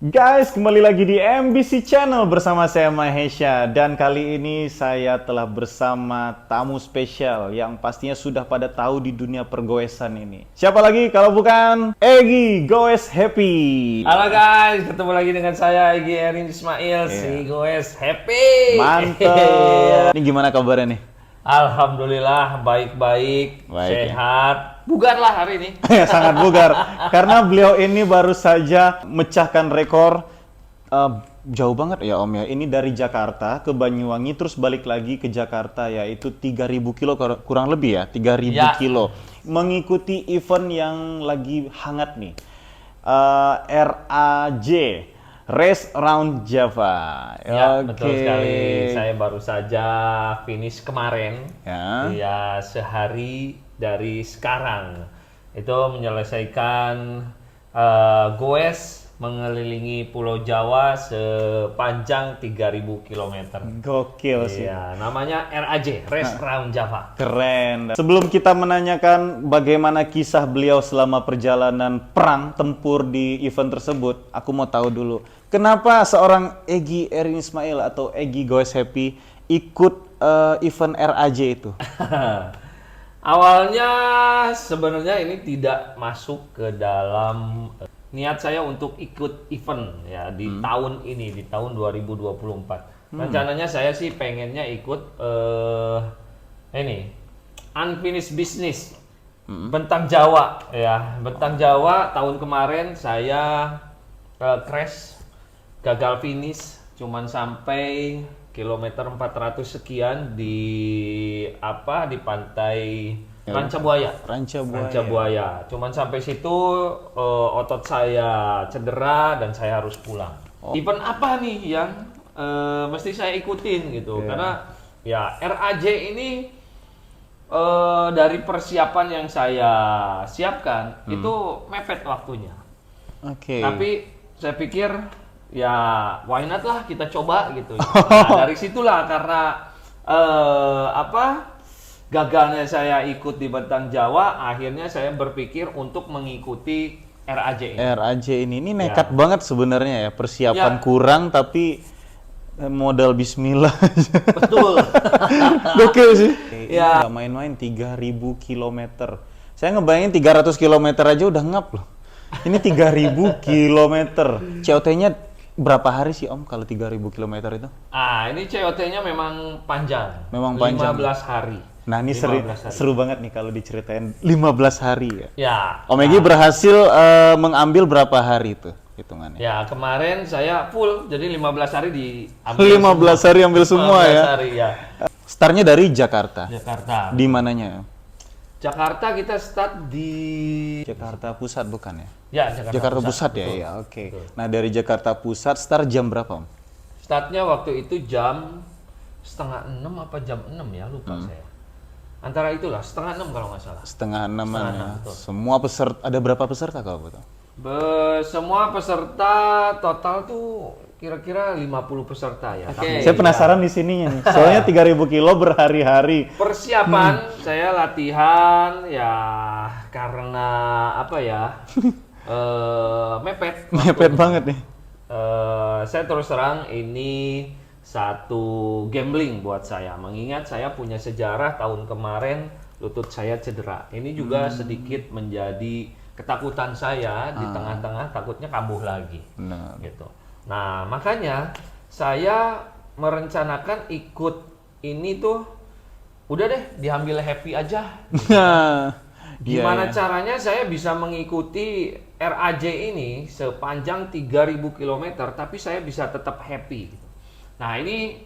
Guys, kembali lagi di MBC Channel bersama saya Mahesha. Dan kali ini saya telah bersama tamu spesial yang pastinya sudah pada tahu di dunia pergoesan ini. Siapa lagi kalau bukan Egy Goes Happy. Halo guys, ketemu lagi dengan saya Egy Erin Ismail, si Goes Happy. Mantap. Ini gimana kabarnya nih? Alhamdulillah baik-baik, Baik, sehat. Bugar lah hari ini. Sangat bugar. Karena beliau ini baru saja mecahkan rekor jauh banget ya Om ya. Ini dari Jakarta ke Banyuwangi terus balik lagi ke Jakarta, yaitu 3.000 kilo kurang lebih ya, 3.000 Ya. kilo. Mengikuti event yang lagi hangat nih. RAJ, Race Around Java. Ya, Oke. betul sekali. Saya baru saja finish kemarin. Ya. Ya, sehari dari sekarang. Itu menyelesaikan goes mengelilingi Pulau Jawa sepanjang 3.000 km. Gokil sih. Iya, namanya RAJ, Race Around Java. Keren. Sebelum kita menanyakan bagaimana kisah beliau selama perjalanan perang tempur di event tersebut, aku mau tahu dulu, kenapa seorang Egy Erin Ismail atau Egy Goes Happy ikut event RAJ itu? Awalnya sebenarnya ini tidak masuk ke dalam niat saya untuk ikut event ya di tahun ini, di tahun 2024. Rencananya saya sih pengennya ikut ini unfinished business Bentang Jawa ya. Bentang Jawa tahun kemarin saya crash, gagal finish, cuman sampai kilometer 400 sekian di pantai Ranca Buaya. Ranca Buaya. Cuman sampai situ otot saya cedera dan saya harus pulang. Event apa nih yang mesti saya ikutin gitu? Karena ya RAJ ini dari persiapan yang saya siapkan itu mepet waktunya. Oke. Tapi saya pikir ya why not lah kita coba gitu. Nah, dari situlah karena gagalnya saya ikut di Bentang Jawa, akhirnya saya berpikir untuk mengikuti RAJ ini. RAJ ini nekat banget sebenarnya ya, persiapan Ya. kurang tapi modal bismillah. Betul. Gokil sih. Ya. Nggak main-main 3.000 kilometer. Saya ngebayangin 300 kilometer aja udah ngap loh. Ini 3.000 kilometer. COT-nya berapa hari sih Om kalau 3.000 kilometer itu? Ini COT-nya memang panjang. Memang panjang. 15 hari. Nah ini 15 hari. seru banget nih kalau diceritain 15 hari ya. Ya. Om Egy berhasil mengambil berapa hari itu hitungannya? Ya, kemarin saya full, jadi 15 hari diambil 15 hari ambil semua 15 ya. hari ya. Startnya dari Jakarta. Jakarta. Di mananya? Jakarta kita start di Jakarta Pusat bukan ya? Ya, Jakarta Pusat ya, betul. ya oke. Nah dari Jakarta Pusat start jam berapa Om? Startnya waktu itu jam 5:30 apa jam 6 ya, lupa saya. Antara itulah, 5:30 kalau nggak salah. 5:30 ya. betul. Semua peserta, ada berapa peserta kalau betul? Semua peserta total tuh kira-kira 50 peserta ya. Oke, Saya penasaran di sininya nih. Soalnya 3.000 kilo berhari-hari. persiapan saya latihan ya karena mepet. Mepet banget nih. Saya terus terang ini satu gambling buat saya, mengingat saya punya sejarah tahun kemarin lutut saya cedera. Ini juga sedikit menjadi ketakutan saya di tengah-tengah, takutnya kambuh lagi. Benar. Gitu. Nah, makanya saya merencanakan ikut ini tuh udah deh diambil happy aja. Gimana Iya. caranya saya bisa mengikuti RAJ ini sepanjang 3.000 km tapi saya bisa tetap happy. Nah, ini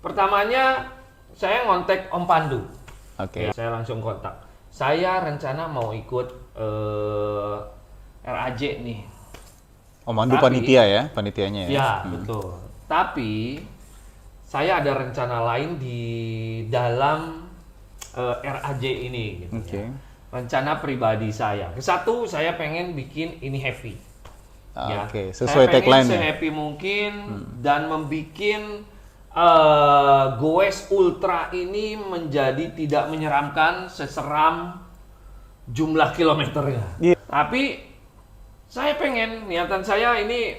pertamanya saya ngontek Om Pandu. Oke. Ya, saya langsung kontak. Saya rencana mau ikut RAJ nih. Om Pandu Tapi- panitia ya, panitianya ya. Ya, betul. Tapi saya ada rencana lain di dalam RAJ ini gitu Oke. ya. Rencana pribadi saya. Kesatu, saya pengen bikin ini happy. Ya. Oke, sesuai Saya pengen tagline-nya. se-happy mungkin dan membikin Goes Ultra ini menjadi tidak menyeramkan seseram jumlah kilometernya. Iya. Tapi saya pengen, niatan saya ini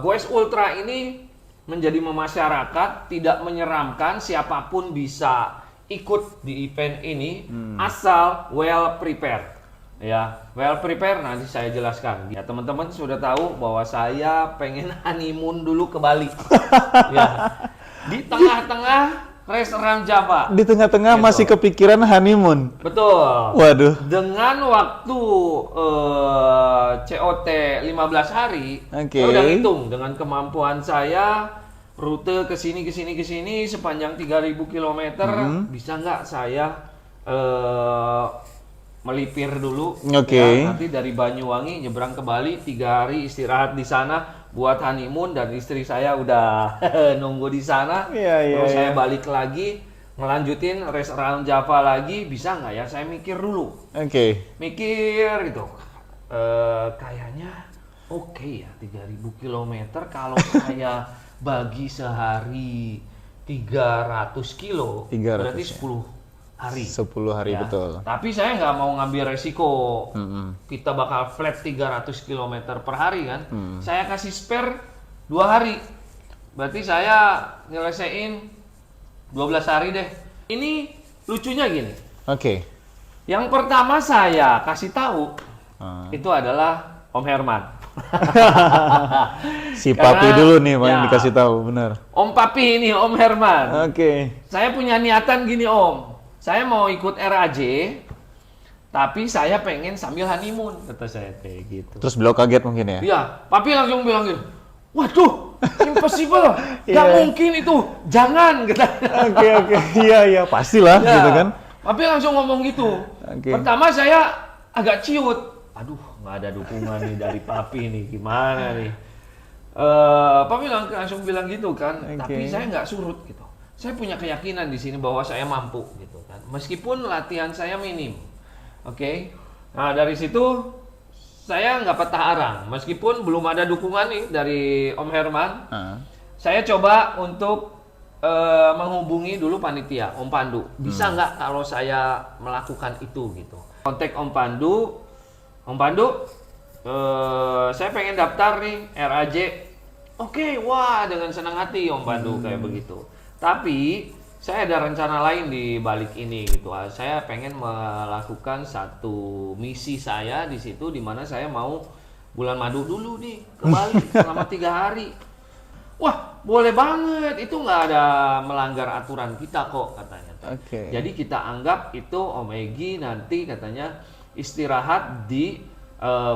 Goes Ultra ini menjadi memasyarakat, tidak menyeramkan, siapapun bisa ikut di event ini asal well prepared. Ya, well prepared nanti saya jelaskan. Ya, teman-teman sudah tahu bahwa saya pengen honeymoon dulu ke Bali. Ya, di tengah-tengah restoran Java. Di tengah-tengah Gitu. masih kepikiran honeymoon. Betul. Waduh. Dengan waktu COT 15 hari, Oke. saya udah hitung dengan kemampuan saya rute ke sini sepanjang 3.000 km, bisa nggak saya melipir dulu. Oke. Ya, nanti dari Banyuwangi nyebrang ke Bali, 3 hari istirahat di sana buat honeymoon, dan istri saya udah nunggu di sana. Iya, Terus iya, saya iya. balik lagi ngelanjutin restoran Java lagi, bisa nggak ya? Saya mikir dulu, mikir gitu. Kayaknya oke ya, 3.000 km kalau saya bagi sehari 300 kilo, 300 berarti ya. 10 hari. 10 hari Ya. betul. Tapi saya nggak mau ngambil resiko. Kita bakal flat 300 km per hari kan. Saya kasih spare 2 hari. Berarti saya nyelesain 12 hari deh. Ini lucunya gini. Oke. Yang pertama saya kasih tahu itu adalah Om Herman. Si Karena, papi dulu nih yang ya, dikasih tahu, benar. Om Papi ini, Om Herman. Oke. Saya punya niatan gini Om. Saya mau ikut RAJ, tapi saya pengen sambil honeymoon, kata saya kayak gitu. Terus beliau kaget mungkin ya? Iya, Papi langsung bilang gitu, waduh, impossible, gak Iya. mungkin itu, jangan, kata. Oke. Iya, pastilah Ya, gitu kan. Papi langsung ngomong gitu. Oke. Pertama saya agak ciut, aduh, nggak ada dukungan nih dari Papi nih, gimana nih? Papi langsung bilang gitu kan, Oke. tapi saya nggak surut gitu. Saya punya keyakinan di sini bahwa saya mampu gitu kan, meskipun latihan saya minim. Oke. Nah dari situ saya nggak patah arang, meskipun belum ada dukungan nih dari Om Herman. Saya coba untuk menghubungi dulu panitia, Om Pandu. Bisa nggak kalau saya melakukan itu gitu? Kontak Om Pandu, saya pengen daftar nih RAJ. Oke, wah dengan senang hati Om Pandu kayak begitu. Tapi saya ada rencana lain di balik ini gitu. Saya pengen melakukan satu misi saya di situ, di mana saya mau bulan madu dulu nih ke Bali selama 3 hari. Wah, boleh banget. Itu nggak ada melanggar aturan kita kok katanya. Oke. Jadi kita anggap itu Om Egi nanti katanya istirahat di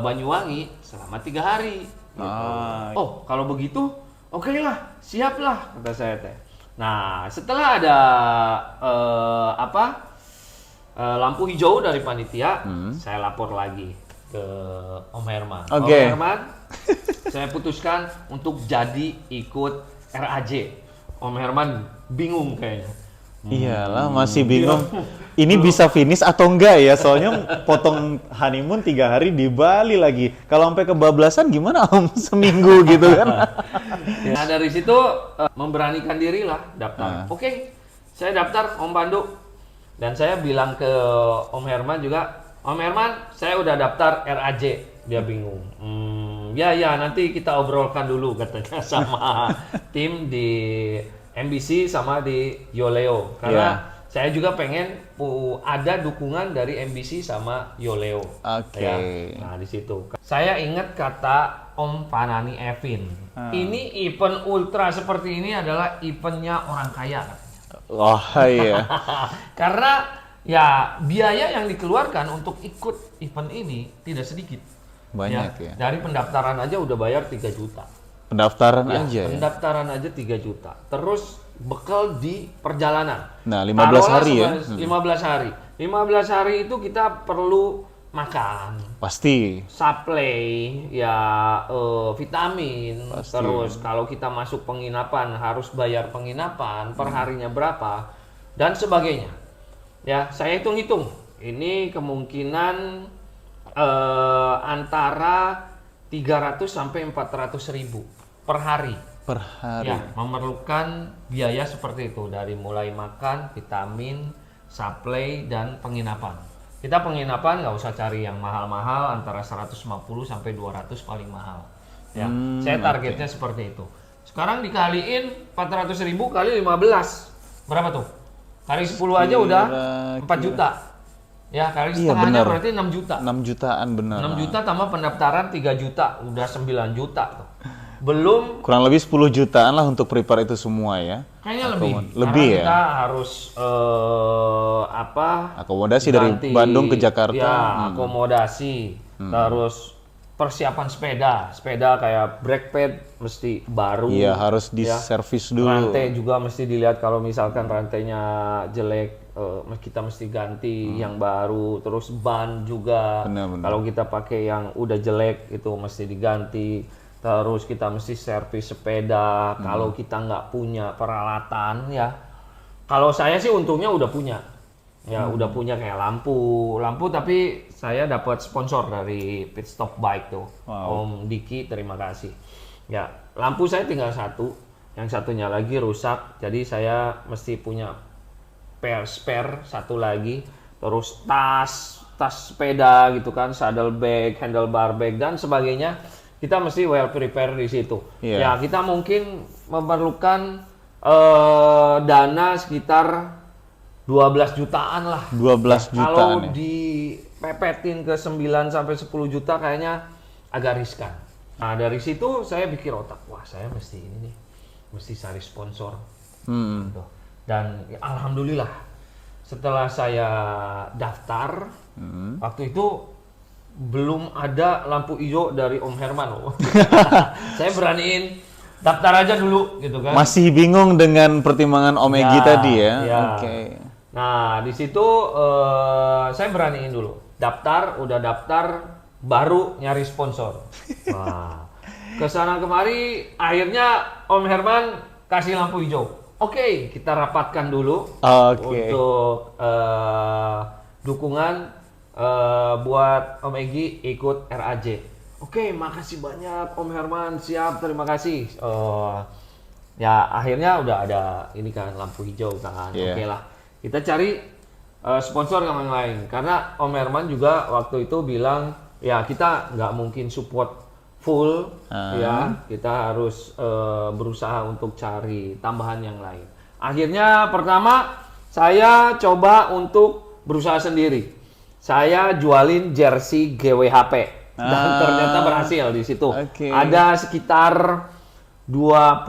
Banyuwangi selama 3 hari. Gitu. Oh, kalau begitu, oke lah, siap lah kata saya teh. Nah, setelah ada lampu hijau dari panitia, saya lapor lagi ke Om Herman. Oke. Om Herman, saya putuskan untuk jadi ikut RAJ. Om Herman bingung kayaknya. Iyalah, masih bingung. Ini bisa finish atau enggak ya? Soalnya potong honeymoon 3 hari di Bali lagi. Kalau sampai kebablasan gimana Om? Seminggu gitu kan? Nah dari situ memberanikan diri lah daftar. Oke, saya daftar Om Pandu. Dan saya bilang ke Om Herman juga, Om Herman, saya udah daftar RAJ. Dia bingung. Ya nanti kita obrolkan dulu katanya sama tim di MBC sama di Yoleo. Karena saya juga pengen ada dukungan dari MBC sama Yoleo. Oke. Ya. Nah di situ saya ingat kata Om Panani Evin. Ini event ultra seperti ini adalah eventnya orang kaya katanya. Oh iya. Karena ya biaya yang dikeluarkan untuk ikut event ini tidak sedikit. Banyak ya. Dari pendaftaran aja udah bayar 3 juta. Pendaftaran Ya, aja ya. pendaftaran aja 3 juta. Terus bekal di perjalanan. Nah, 15 Taruhlah hari ya. 15 hari. 15 hari itu kita perlu makan, Pasti. supply, ya vitamin. Pasti. Terus kalau kita masuk penginapan harus bayar penginapan per harinya berapa dan sebagainya. Ya, saya hitung-hitung. Ini kemungkinan antara 300 sampai 400 ribu per hari. Per hari. Ya, memerlukan biaya seperti itu dari mulai makan, vitamin, supply, dan penginapan. Kita penginapan nggak usah cari yang mahal-mahal, antara 150 sampai 200 paling mahal. Ya, saya targetnya seperti itu. Sekarang dikaliin 400.000 kali 15. Berapa tuh? Kali 10 aja udah 4 juta. Ya, kali setengahnya berarti 6 juta. 6 jutaan benar. 6 juta tambah pendaftaran 3 juta, udah 9 juta tuh. Belum Kurang lebih 10 jutaan lah untuk prepare itu semua ya. kayaknya lebih. Lebih Karena ya. kita harus Akomodasi dari Bandung ke Jakarta. Ya, akomodasi. Terus persiapan sepeda kayak brake pad mesti baru. Iya, harus ya. diservis dulu. Rantai juga mesti dilihat, kalau misalkan rantainya jelek, kita mesti ganti yang baru. Terus ban juga, Benar. kalau kita pakai yang udah jelek itu mesti diganti. Terus kita mesti servis sepeda. Kalau kita nggak punya peralatan ya, kalau saya sih untungnya udah punya. Ya udah punya kayak lampu tapi saya dapat sponsor dari Pit Stop Bike tuh. Om Diki, terima kasih. Ya, lampu saya tinggal satu, yang satunya lagi rusak, jadi saya mesti punya spare satu lagi. Terus tas sepeda gitu kan, saddle bag, handlebar bag dan sebagainya. Kita mesti well prepare di situ. Ya, kita mungkin memerlukan dana sekitar 12 jutaan lah. 12 jutaan Kalau ya. dipepetin ke 9 sampai 10 juta kayaknya agak riskan. Nah, dari situ saya pikir otak, wah saya mesti ini nih, mesti cari sponsor. Gitu. Dan ya, alhamdulillah setelah saya daftar, waktu itu belum ada lampu hijau dari Om Herman loh. Saya beraniin daftar aja dulu gitu kan. Masih bingung dengan pertimbangan Om Egy tadi ya. Oke. Nah, di situ saya beraniin dulu. Udah daftar, baru nyari sponsor. Nah, kesana kemari, akhirnya Om Herman kasih lampu hijau. Oke, kita rapatkan dulu untuk dukungan buat Om Egy ikut RAJ. Oke, makasih banyak Om Herman, siap, terima kasih. Ya akhirnya udah ada ini kan lampu hijau kan. Oke lah. Kita cari sponsor yang lain, karena Om Herman juga waktu itu bilang ya kita nggak mungkin support full, ya kita harus berusaha untuk cari tambahan yang lain. Akhirnya pertama saya coba untuk berusaha sendiri. Saya jualin jersey GWHP dan ternyata berhasil di situ. Ada sekitar 25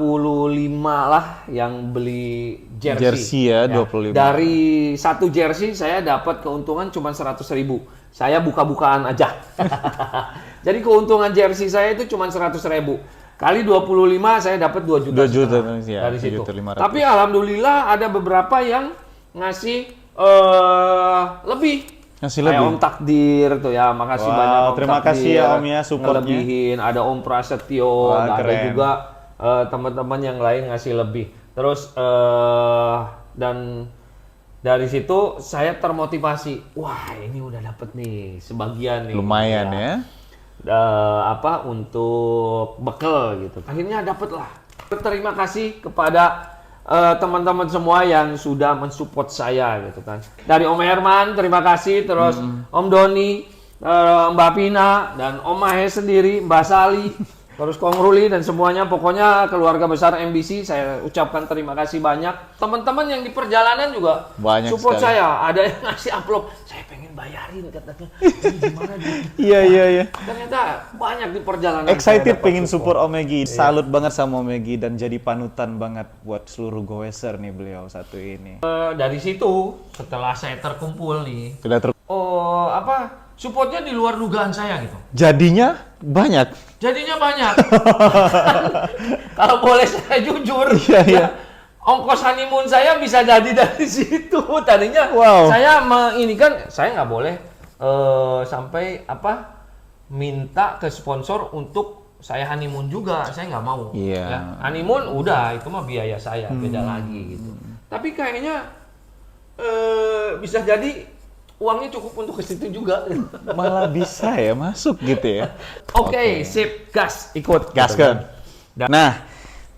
lah yang beli jersey ya, 25. Dari satu jersey saya dapat keuntungan cuma 100.000. Saya buka-bukaan aja. Jadi keuntungan jersey saya itu cuma 100.000. Kali 25 saya dapat 2 juta. 2 juta ya, dari situ. 2.500.000. Tapi alhamdulillah ada beberapa yang ngasih lebih. Kayak Om Takdir tuh ya, makasih banyak Om terima Takdir. Kasih ya Om ya supportnya. Ngelebihin, ada Om Prasetyo, ada juga teman-teman yang lain ngasih lebih. Terus dan dari situ saya termotivasi. Wah, ini udah dapet nih sebagian nih. Lumayan ya. Untuk bekal gitu. Akhirnya dapet lah. Terima kasih kepada teman-teman semua yang sudah mensupport saya gitu kan. Dari Om Herman, terima kasih. Terus Om Doni, Mbak Pina, dan Om Mahe sendiri, Mbak Sali, terus Kong Ruli dan semuanya. Pokoknya keluarga besar MBC, saya ucapkan terima kasih banyak. Teman-teman yang di perjalanan juga banyak support sekali. saya. Ada yang ngasih amplop, saya pengen bayarin katanya. Ini gimana gitu. Iya. Ternyata banyak di perjalanan. Excited pengen support Om Egy. Salut banget sama Om Egy dan jadi panutan banget buat seluruh goeser nih beliau satu ini. Dari situ setelah saya terkumpul nih, Sudah supportnya di luar dugaan saya gitu. Jadinya banyak. Kalau boleh saya jujur, Iya. ongkos honeymoon saya bisa jadi dari situ. Tadinya saya saya nggak boleh sampai minta ke sponsor untuk saya honeymoon juga. Saya nggak mau. Ya. Honeymoon udah, itu mah biaya saya, beda lagi gitu. Tapi kayaknya bisa jadi uangnya cukup untuk ke situ juga. Malah bisa ya masuk gitu ya. Oke, sip, gas, ikut. Gas kan. Nah,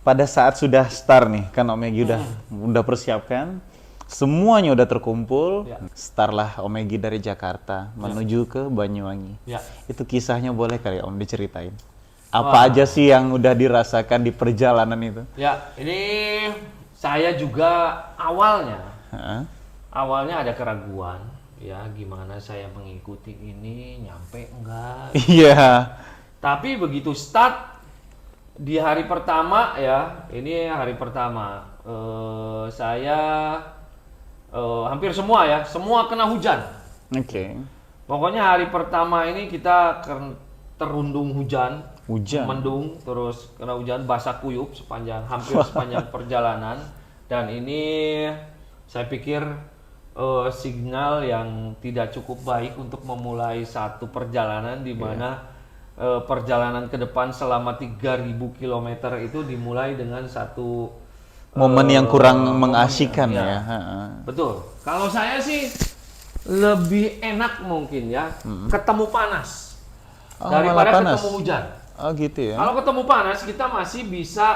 pada saat sudah start nih, kan Om Egy udah persiapkan, semuanya udah terkumpul, start lah Om Egy dari Jakarta menuju ke Banyuwangi. Itu kisahnya boleh kali Om diceritain? Apa aja sih yang udah dirasakan di perjalanan itu? Ya, ini saya juga Hah? awalnya ada keraguan, ya gimana saya mengikuti ini, nyampe enggak. Iya. Tapi begitu start di hari pertama ya, ini hari pertama saya hampir semua kena hujan. Oke. Pokoknya hari pertama ini kita terundung hujan. Hujan. Mendung, terus kena hujan, basah kuyup hampir sepanjang perjalanan. Dan ini saya pikir signal yang tidak cukup baik untuk memulai satu perjalanan di mana perjalanan ke depan selama 3.000 km itu dimulai dengan satu Momen yang kurang momen mengasihkan ya. ya. Betul. Kalau saya sih lebih enak mungkin ya ketemu panas daripada malah panas. ketemu hujan. Oh gitu ya. Kalau ketemu panas kita masih bisa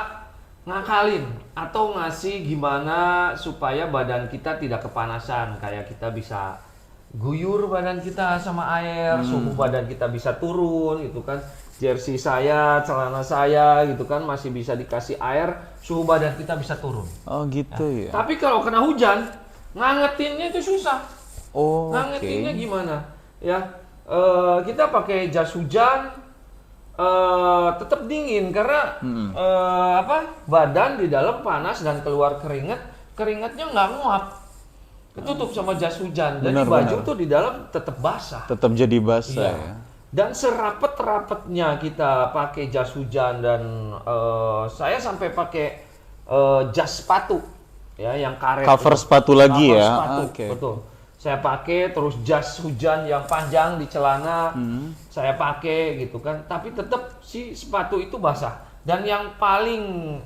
ngakalin atau ngasih gimana supaya badan kita tidak kepanasan, kayak kita bisa guyur badan kita sama air, suhu badan kita bisa turun gitu kan. Jersey saya, celana saya gitu kan masih bisa dikasih air, suhu badan kita bisa turun. Oh gitu ya. Tapi kalau kena hujan, ngangetinnya itu susah. Oh, Ngangetinnya oke. gimana? Ya, kita pakai jas hujan, tetap dingin karena badan di dalam panas dan keluar keringatnya nggak nguap, ketutup sama jas hujan. Jadi Benar, baju benar. tuh di dalam tetap basah. Tetap jadi basah Iya. ya. Dan serapet-rapetnya kita pakai jas hujan dan saya sampai pakai jas sepatu ya yang karet. Cover itu. sepatu lagi Cover ya. sepatu, Oke. betul. Saya pakai terus jas hujan yang panjang di celana. Saya pakai gitu kan. Tapi tetap si sepatu itu basah. Dan yang paling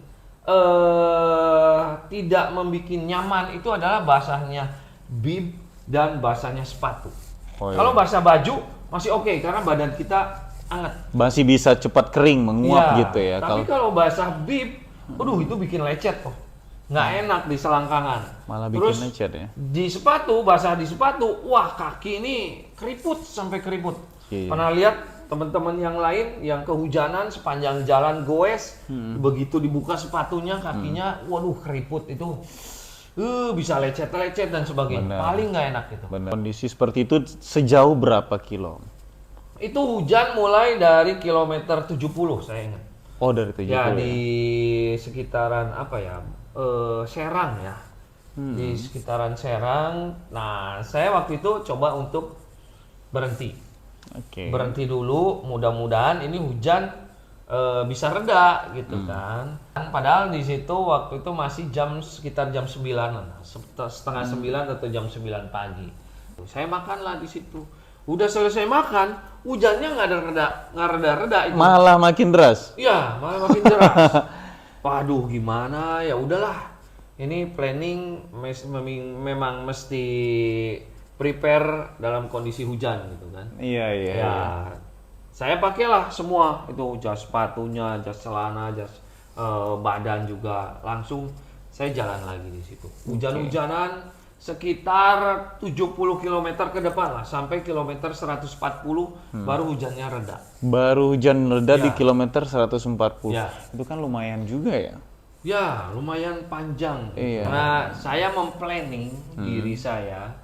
tidak membuat nyaman itu adalah basahnya bib dan basahnya sepatu. Oh, iya. Kalau basah baju masih oke karena badan kita hangat. Masih bisa cepat kering, menguap Iya, gitu ya. Tapi kalau basah bib, aduh itu bikin lecet kok. Nggak enak di selangkangan. Malah bikin Terus lecet ya. di sepatu, basah di sepatu, wah kaki ini keriput sampai keriput. Iya. Pernah lihat teman-teman yang lain yang kehujanan sepanjang jalan goes, begitu dibuka sepatunya kakinya, waduh keriput itu. Bisa lecet-lecet dan sebagainya. Benar. Paling nggak enak itu. Benar. Kondisi seperti itu sejauh berapa kilo? Itu hujan mulai dari kilometer 70 saya ingat. Oh dari 70 Ya ya. di sekitaran apa ya? Serang ya. Di sekitaran Serang. Nah, saya waktu itu coba untuk berhenti. Oke. Berhenti dulu, mudah-mudahan ini hujan bisa reda gitu kan. Padahal di situ waktu itu masih sekitar jam 9-an, setengah 9 atau jam 9 pagi. Saya makanlah di situ. Udah selesai makan, hujannya nggak reda itu. Malah makin deras. Iya, malah makin deras. Waduh, gimana? Ya udahlah. Ini planning memang mesti prepare dalam kondisi hujan gitu kan. Iya iya. Ya, iya. saya pakailah semua itu jas sepatunya, jas celana, jas badan juga. Langsung saya jalan lagi di situ. Hujan-hujanan sekitar 70 km ke depan lah, sampai kilometer 140 baru hujannya reda. Baru hujan reda di Ya. kilometer 140. Ya. Itu kan lumayan juga ya. Ya, lumayan panjang. Iya. Karena saya memplanning diri saya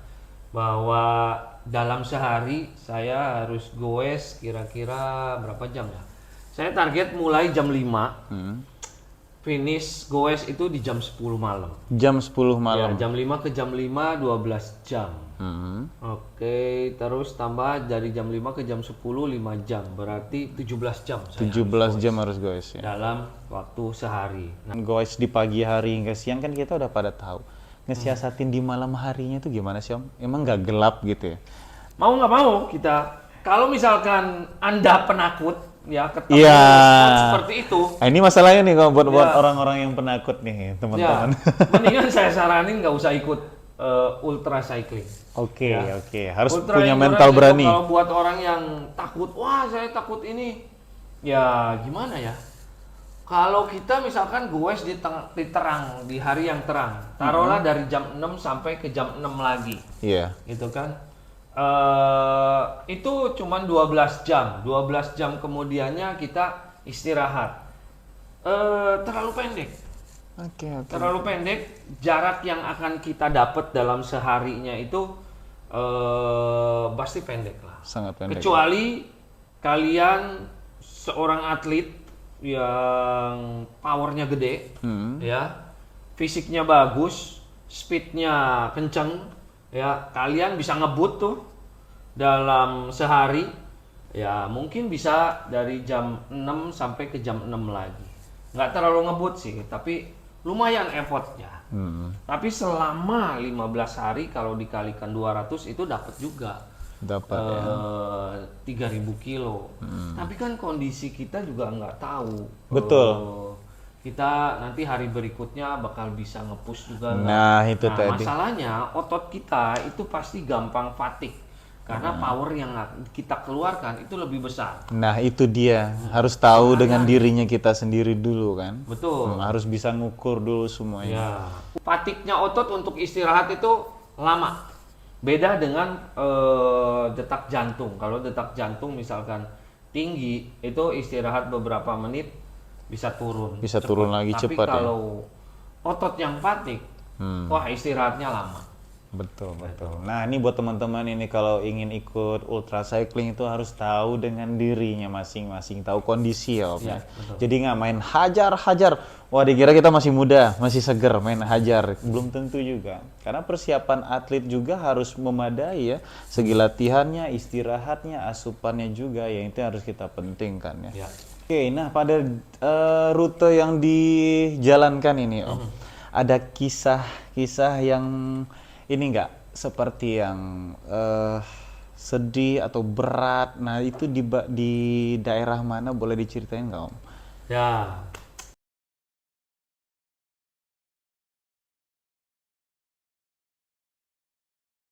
bahwa dalam sehari saya harus goes kira-kira berapa jam ya? Saya target mulai jam 5, finish goes itu di jam 10 malam. Jam 10 Ya, malam. jam 5 ke jam 5 12 jam. Hmm. Oke, terus tambah dari jam 5 ke jam 10 5 jam. Berarti 17 jam saya 17 jam harus guys ya. dalam waktu sehari. Nah, Guys di pagi hari hingga siang kan kita udah pada tahu. Ngesiasatin di malam harinya itu gimana sih Om? Emang nggak gelap gitu ya? mau nggak mau kita, kalau misalkan Anda penakut ya ketemu Iya. spot seperti itu, Nah, ini masalahnya nih kalau buat Ya. orang-orang yang penakut nih ya teman-teman. mendingan saya saranin nggak usah ikut ultra cycling. Oke Ya. oke harus Ultra punya endurance mental itu berani. Kalau buat orang yang takut, wah saya takut ini, ya gimana ya? Kalau kita misalkan goes di terang, di hari yang terang, taruhlah dari jam 6 sampai ke jam 6 lagi, Iya. gitu kan? Itu cuman 12 jam. 12 jam kemudiannya kita istirahat. Terlalu pendek. Oke. Terlalu pendek, jarak yang akan kita dapat dalam seharinya itu pasti pendek lah. Sangat pendek. Kecuali kalian seorang atlet yang powernya gede, ya, fisiknya bagus, speednya kenceng, ya, kalian bisa ngebut tuh dalam sehari, ya mungkin bisa dari jam 6 sampai ke jam 6 lagi. Nggak terlalu ngebut sih, tapi lumayan effortnya. Tapi selama 15 hari kalau dikalikan 200 itu dapat juga. Dapat ya. 3.000 kilo. Tapi kan kondisi kita juga nggak tahu. Betul. Kita nanti hari berikutnya bakal bisa nge-push juga nggak? Nah, itu tadi. Masalahnya otot kita itu pasti gampang fatigue. Karena power yang kita keluarkan itu lebih besar. Nah, itu dia. Harus tahu dengan dirinya kita sendiri dulu kan. Betul. Harus bisa ngukur dulu semuanya. Ya. Fatigue-nya otot untuk istirahat itu lama. Beda dengan detak jantung. Kalau detak jantung misalkan tinggi, itu istirahat beberapa menit bisa turun. Bisa turun lagi Tapi cepat ya. kalau otot yang fatigue, wah istirahatnya lama. Betul. Nah, ini buat teman-teman ini kalau ingin ikut ultra cycling itu harus tahu dengan dirinya masing-masing, tahu kondisi ya, Om. Ya, Jadi nggak main hajar. Wah, dikira kita masih muda, masih seger main hajar. Belum tentu juga. Karena persiapan atlet juga harus memadai ya. Segi latihannya, istirahatnya, asupannya juga ya, itu harus kita pentingkan ya. Ya. Oke, nah pada rute yang dijalankan ini, Om, ada kisah-kisah yang ini enggak seperti yang sedih atau berat. Nah, itu di daerah mana boleh diceritain nggak, Om? Ya,